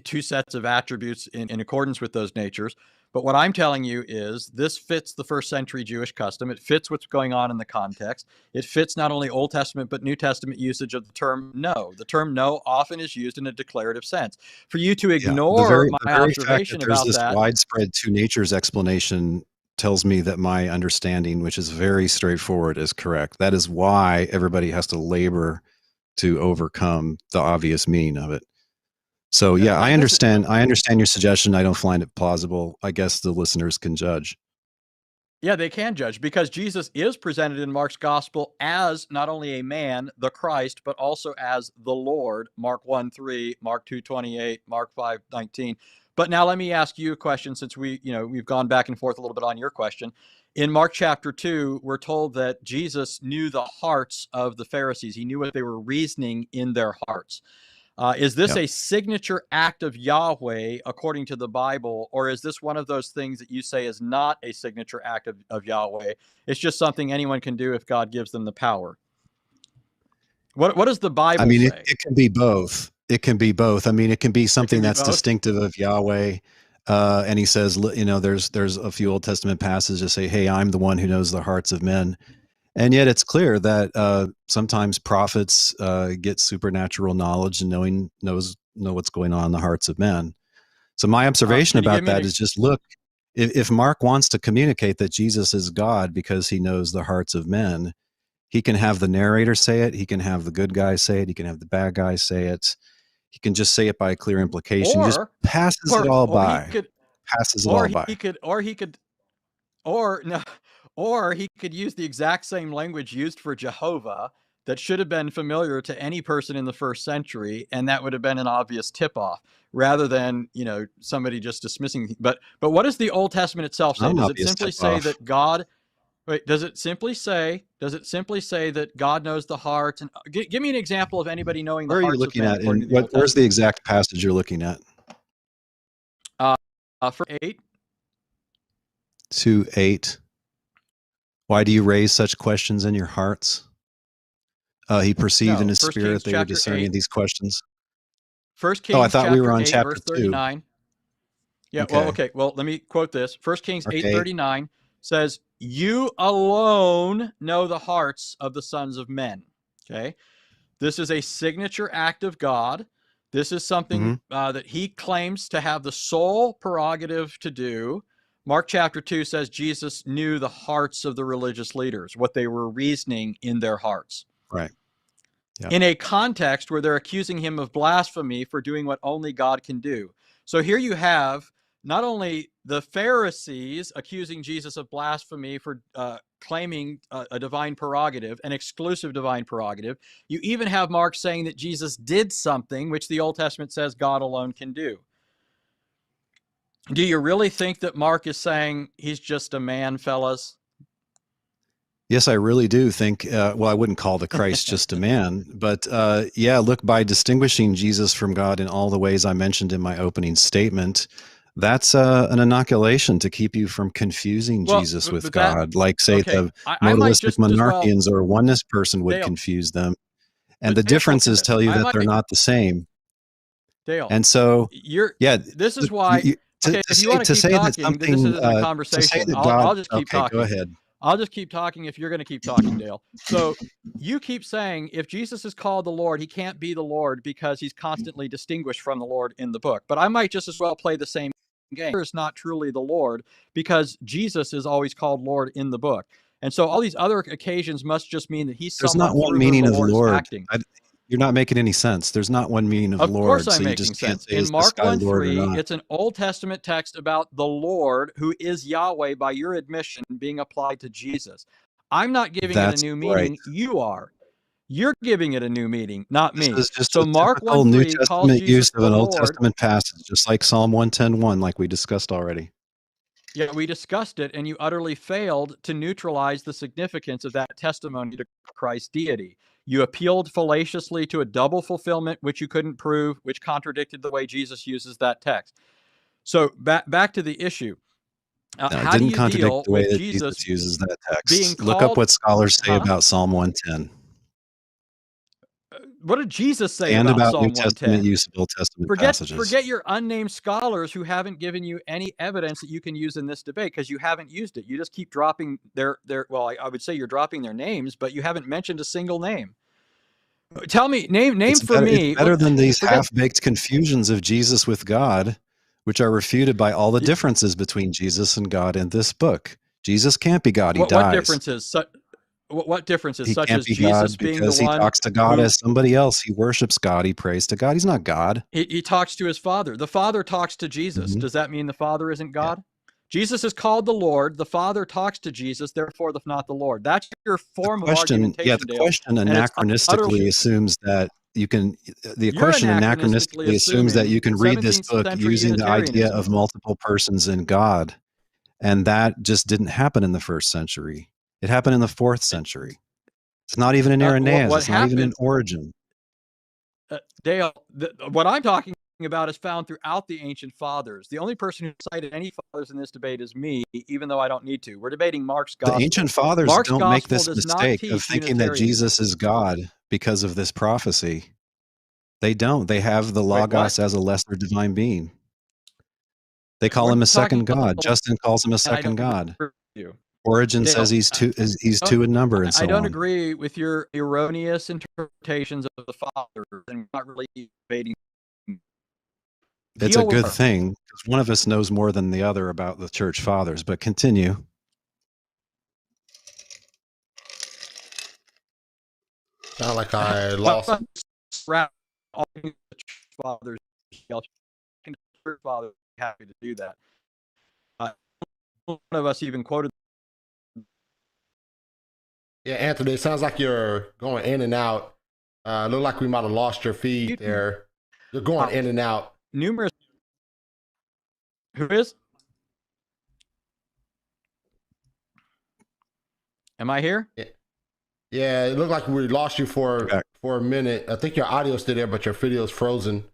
two sets of attributes in accordance with those natures. But what I'm telling you is this fits the first century Jewish custom. It fits what's going on in the context. It fits not only Old Testament, but New Testament usage of the term "know." The term "know" often is used in a declarative sense. For you to ignore my observation about that, this widespread two natures explanation tells me that my understanding, which is very straightforward, is correct. That is why everybody has to labor to overcome the obvious meaning of it. So yeah, I understand your suggestion. I don't find it plausible. I guess the listeners can judge. Yeah, they can judge because Jesus is presented in Mark's gospel as not only a man, the Christ, but also as the Lord, Mark 1:3, Mark 2:28, Mark 5:19. But now let me ask you a question, since we've gone back and forth a little bit on your question. In Mark chapter 2, we're told that Jesus knew the hearts of the Pharisees. He knew what they were reasoning in their hearts. Is this a signature act of Yahweh according to the Bible, or is this one of those things that you say is not a signature act of Yahweh? It's just something anyone can do if God gives them the power. What does the Bible say? It can be both. It can be both. It can be something that's distinctive of Yahweh. And he says, there's a few Old Testament passages that say, "Hey, I'm the one who knows the hearts of men." And yet it's clear that sometimes prophets get supernatural knowledge and know what's going on in the hearts of men. So my observation about that is just look, if Mark wants to communicate that Jesus is God because he knows the hearts of men, he can have the narrator say it. He can have the good guy say it. He can have the bad guy say it. He can just say it by clear implication. He just passes it all by. Or he could use the exact same language used for Jehovah that should have been familiar to any person in the first century, and that would have been an obvious tip-off, rather than somebody just dismissing. But what does the Old Testament itself say? Does it simply say that God? Wait, does it simply say that God knows the hearts? And give me an example of anybody knowing the hearts. Where are you looking at? Where's the exact passage you're looking at? For 8. 2:8. Why do you raise such questions in your hearts? He perceived in his spirit they were discerning these questions. 1 Kings I thought we were on chapter 39. 2. Yeah, okay. Well, let me quote this. 1 Kings 8:39 says, you alone know the hearts of the sons of men. Okay. This is a signature act of God. This is something that he claims to have the sole prerogative to do. Mark chapter 2 says Jesus knew the hearts of the religious leaders, what they were reasoning in their hearts. Right. Yep. In a context where they're accusing him of blasphemy for doing what only God can do. So here you have not only the Pharisees accusing Jesus of blasphemy for claiming a divine prerogative, an exclusive divine prerogative. You even have Mark saying that Jesus did something which the Old Testament says God alone can do. Do you really think that Mark is saying he's just a man, fellas? Yes, I really do think, well, I wouldn't call the Christ just a man, but yeah, look, by distinguishing Jesus from God in all the ways I mentioned in my opening statement, that's an inoculation to keep you from confusing Jesus with God, like, say, the modalistic monarchians or oneness person would confuse them. And the differences tell you that they're not the same. Dale, and so, this is why. If you want to keep talking, this isn't a conversation. I'll just keep talking. Go ahead. I'll just keep talking if you're going to keep talking, Dale. So you keep saying if Jesus is called the Lord, he can't be the Lord because he's constantly distinguished from the Lord in the book. But I might just as well play the same game. He is not truly the Lord because Jesus is always called Lord in the book. And so all these other occasions must just mean that he's someone through whom the Lord is acting. You're not making any sense. There's not one meaning of Lord. Of course I'm so making sense. In Mark 1:3, it's an Old Testament text about the Lord, who is Yahweh, by your admission, being applied to Jesus. I'm not giving it a new meaning. You are. You're giving it a new meaning, not me. This is just so a Mark typical New 1:3 calls Testament Jesus use of an the Old Lord. Testament passage, just like Psalm 110:1, like we discussed already. Yeah, we discussed it, and you utterly failed to neutralize the significance of that testimony to Christ's deity. You appealed fallaciously to a double fulfillment, which you couldn't prove, which contradicted the way Jesus uses that text. So back to the issue. No, how do you deal the way with that Jesus uses that text? being called? Look up what scholars say about Psalm 110. What did Jesus say and about Psalm New 110? Testament Use of Old Testament passages. Forget your unnamed scholars who haven't given you any evidence that you can use in this debate because you haven't used it. You just keep dropping their well, I would say you're dropping their names, but you haven't mentioned a single name. Tell me, name for me. It's better than these half-baked confusions of Jesus with God, which are refuted by all the differences between Jesus and God in this book. Jesus can't be God. He dies. What differences? What differences? He such can't as be Jesus God being because the one he talks to God as somebody else. He worships God. He prays to God. He's not God. He talks to his Father. The Father talks to Jesus. Does that mean the Father isn't God? Yeah. Jesus is called the Lord. The Father talks to Jesus. Therefore, not the Lord. That's your form of argumentation. Yeah, the question anachronistically assumes that you can. The question anachronistically assumes that you can read this book using the idea of multiple persons in God, and that just didn't happen in the first century. It happened in the 4th century. It's not even in Irenaeus. It's not even in Origen. Dale, what I'm talking about is found throughout the ancient fathers. The only person who cited any fathers in this debate is me, even though I don't need to. We're debating Mark's gospel. The ancient fathers don't make this mistake of thinking that Jesus is God because of this prophecy. They don't. They have the Logos as a lesser divine being. They call him a second God. Justin calls him a second God. Origen says he's two in number, and so on. I don't agree with your erroneous interpretations of the Father, and not really debating. It's a good thing because one of us knows more than the other about the church fathers. But continue. Sound like I lost. Fathers, father, happy to do that. One of us even quoted. Yeah, Anthony, it sounds like you're going in and out. Look like we might have lost your feed there. You're going in and out. Numerous. Who is? Am I here? Yeah, it looked like we lost you for a minute. I think your audio's still there, but your video's frozen.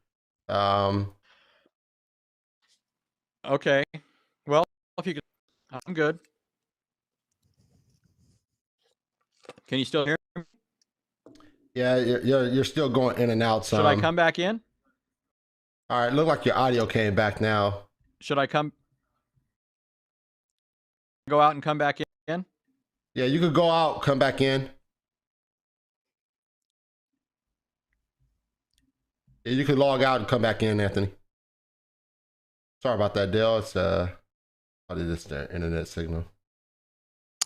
Okay. Well, if you could, I'm good. Can you still hear me? Yeah, you're still going in and out. Should I come back in? All right, look like your audio came back now. Should I go out and come back in? Yeah, you could go out, come back in. Yeah, you could log out and come back in, Anthony. Sorry about that, Dale. It's probably just the internet signal.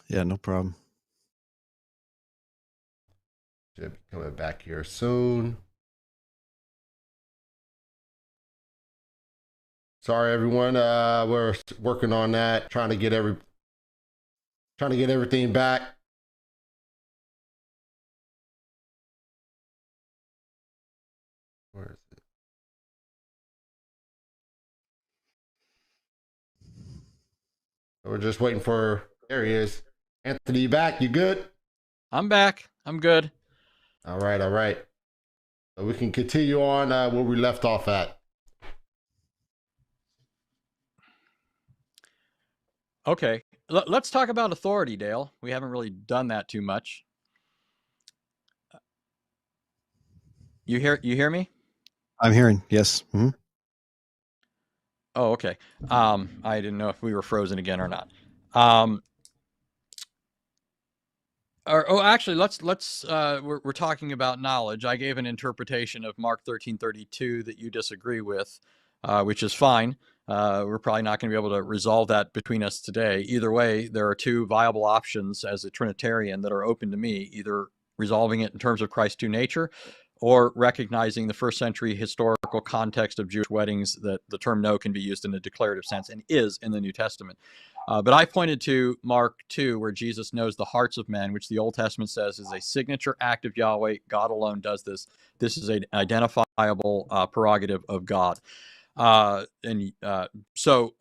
Yeah, no problem. Should be coming back here soon. Sorry, everyone. We're working on that, trying to get everything back. Where is it? We're just waiting for. There he is. Anthony, you back? You good? I'm back. I'm good. All right, all right. So we can continue on where we left off at. Okay, let's talk about authority, Dale. We haven't really done that too much. You hear me? I'm hearing, yes. Mm-hmm. Oh, okay. I didn't know if we were frozen again or not. Actually, let's we're talking about knowledge. I gave an interpretation of Mark 13:32 that you disagree with, which is fine. We're probably not going to be able to resolve that between us today. Either way, there are two viable options as a Trinitarian that are open to me: either resolving it in terms of Christ's two nature, or recognizing the first century historical context of Jewish weddings, that the term "know" can be used in a declarative sense and is in the New Testament. But I pointed to Mark 2, where Jesus knows the hearts of men, which the Old Testament says is a signature act of Yahweh. God alone does this. This is an identifiable prerogative of God. So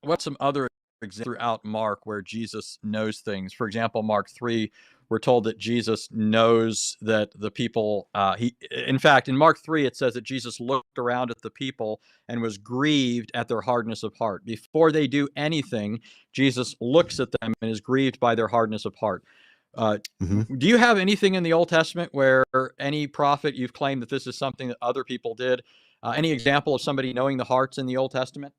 what's some other examples throughout Mark where Jesus knows things? For example, Mark 3, we're told that Jesus knows that the people, in fact, in Mark 3, it says that Jesus looked around at the people and was grieved at their hardness of heart. Before they do anything, Jesus looks at them and is grieved by their hardness of heart. Do you have anything in the Old Testament where any prophet you've claimed that this is something that other people did? Any example of somebody knowing the hearts in the Old Testament?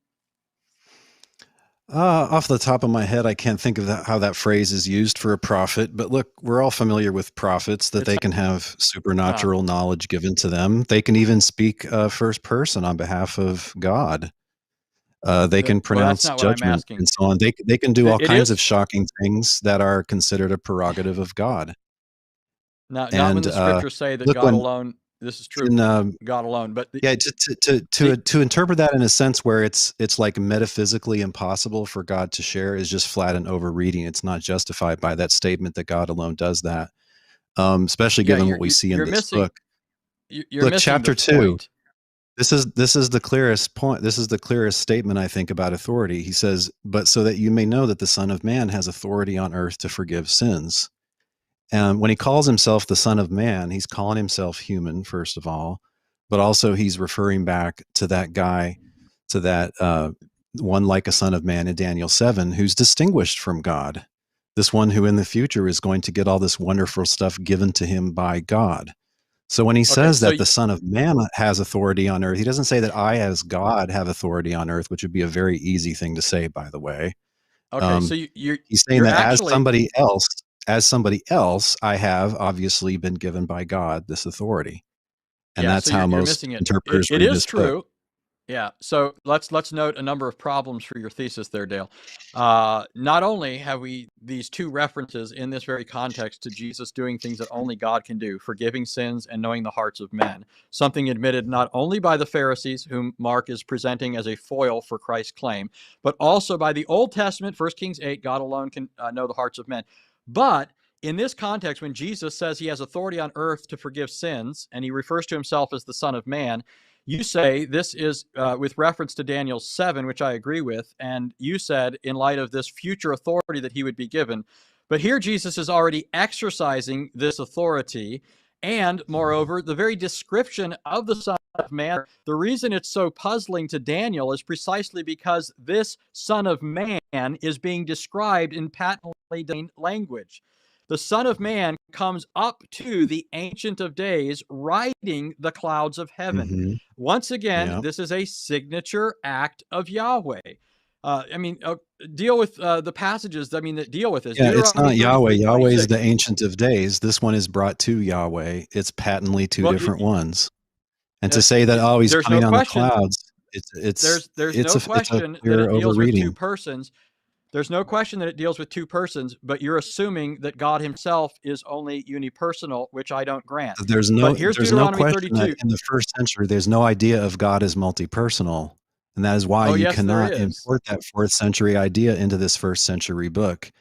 Off the top of my head, I can't think of how that phrase is used for a prophet. But look, we're all familiar with prophets, that they can have supernatural knowledge given to them. They can even speak first person on behalf of God. They can pronounce judgment and so on. They can do all kinds of shocking things that are considered a prerogative of God. Not when the scriptures say that God alone. This is true. God alone, but to interpret that in a sense where it's like metaphysically impossible for God to share is just flat and overreading. It's not justified by that statement that God alone does that. Especially given what we see in this book. Look, chapter 2. This is the clearest point. This is the clearest statement, I think, about authority. He says, "But so that you may know that the Son of Man has authority on earth to forgive sins." And when he calls himself the Son of Man, he's calling himself human, first of all, but also he's referring back to that guy, to that one like a Son of Man in Daniel 7, who's distinguished from God. This one who in the future is going to get all this wonderful stuff given to him by God. So when he says that the Son of Man has authority on earth, he doesn't say that I as God have authority on earth, which would be a very easy thing to say, by the way. Okay, so he's saying that actually, as somebody else, I have obviously been given by God this authority. And that's how most interpreters read this book. Yeah. So let's note a number of problems for your thesis there, Dale. Not only have we these two references in this very context to Jesus doing things that only God can do, forgiving sins and knowing the hearts of men, something admitted not only by the Pharisees, whom Mark is presenting as a foil for Christ's claim, but also by the Old Testament, 1 Kings 8, God alone can know the hearts of men. But in this context, when Jesus says he has authority on earth to forgive sins, and he refers to himself as the Son of Man, you say this is with reference to Daniel 7, which I agree with, and you said in light of this future authority that he would be given. But here Jesus is already exercising this authority, and moreover, the very description of the Son of Man, the reason it's so puzzling to Daniel is precisely because this Son of Man is being described in patently language. The Son of Man comes up to the Ancient of Days riding the clouds of heaven. Once again, this is a signature act of Yahweh. I mean, deal with the passages. I mean, that deal with this. Yeah, it's not Yahweh. Yahweh is 26. the Ancient of Days. This one is brought to Yahweh. It's patently two different ones. And to say that, oh, he's coming on the clouds, there's no question that it deals with two persons. There's no question that it deals with two persons, but you're assuming that God himself is only unipersonal, which I don't grant. There's no question that in the first century, there's no idea of God as multi-personal. And that is why you cannot import that 4th century idea into this 1st century book.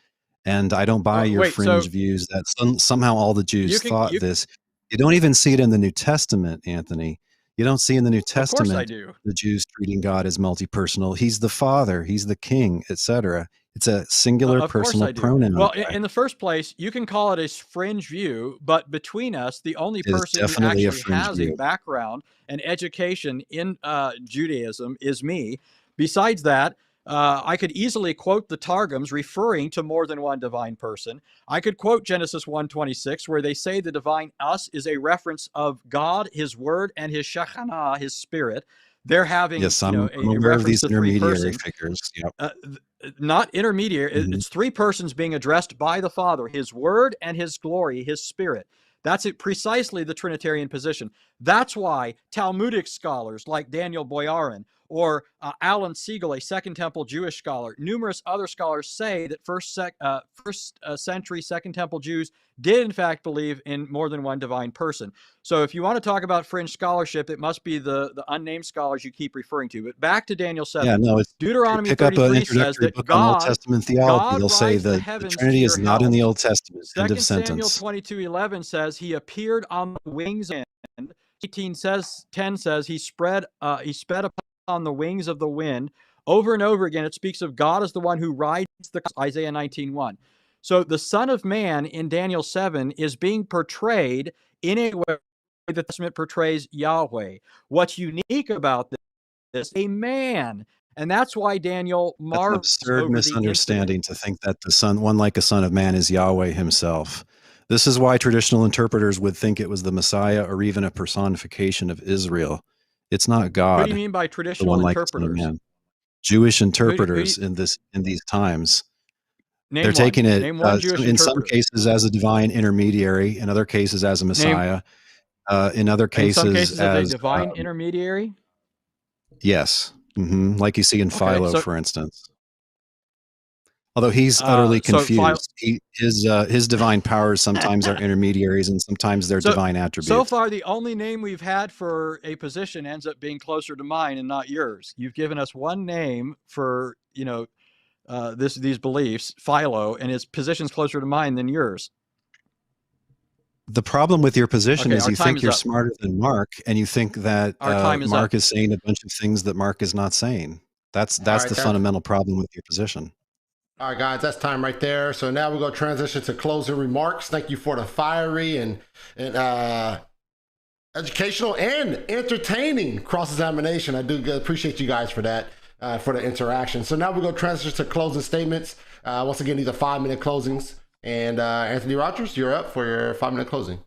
And I don't buy your fringe views that somehow all the Jews thought this. You don't even see it in the New Testament, Anthony. You don't see in the New Testament the Jews treating God as multi-personal. He's the Father, he's the King, etc. It's a singular personal pronoun. Well, in the first place, you can call it a fringe view, but between us, the only person who actually has a background and education in Judaism is me. Besides that, I could easily quote the Targums referring to more than one divine person. I could quote Genesis 1:26, where they say the divine us is a reference of God, his word, and his Shekhinah, his spirit. They're having I'm aware of these intermediary figures. Yep. Not intermediary. It's three persons being addressed by the Father, his word and his glory, his spirit. That's precisely the Trinitarian position. That's why Talmudic scholars like Daniel Boyarin or Alan Siegel, a Second Temple Jewish scholar, numerous other scholars say that first century Second Temple Jews did in fact believe in more than one divine person. So if you want to talk about fringe scholarship, it must be the unnamed scholars you keep referring to. But back to Daniel 7. Yeah, no, it's Deuteronomy pick up an 33 introductory says that book on Old Testament theology. They'll say the Trinity is not in the Old Testament. End of sentence. 2 Samuel 22:11 says he appeared on the wings. 18:10 says he sped upon the wings of the wind. Over and over again, it speaks of God as the one who rides the Isaiah 19:1. So the Son of Man in Daniel 7 is being portrayed in a way that the Testament portrays Yahweh. What's unique about this? A man. And that's why Daniel marvels. That's an absurd misunderstanding to think that the Son, one like a Son of Man, is Yahweh himself. This is why traditional interpreters would think it was the Messiah or even a personification of Israel. It's not God. What do you mean by traditional interpreters? Like Jewish interpreters in these times. They're taking it in some cases as a divine intermediary, in other cases as a Messiah, in other cases as a divine intermediary. Yes, like you see in Philo, for instance. Although he's utterly confused. His divine powers sometimes are intermediaries and sometimes they're divine attributes. So far, the only name we've had for a position ends up being closer to mine and not yours. You've given us one name for, these beliefs, Philo, and his position's closer to mine than yours. The problem with your position is you think you're smarter than Mark, and you think that Mark is saying a bunch of things that Mark is not saying. That's the fundamental problem with your position. All right, guys, that's time right there. So now we're going to transition to closing remarks. Thank you for the fiery and educational and entertaining cross-examination. I do appreciate you guys for that, for the interaction. So now we're going to transition to closing statements. Once again, these are 5-minute closings. And Anthony Rogers, you're up for your 5-minute closing.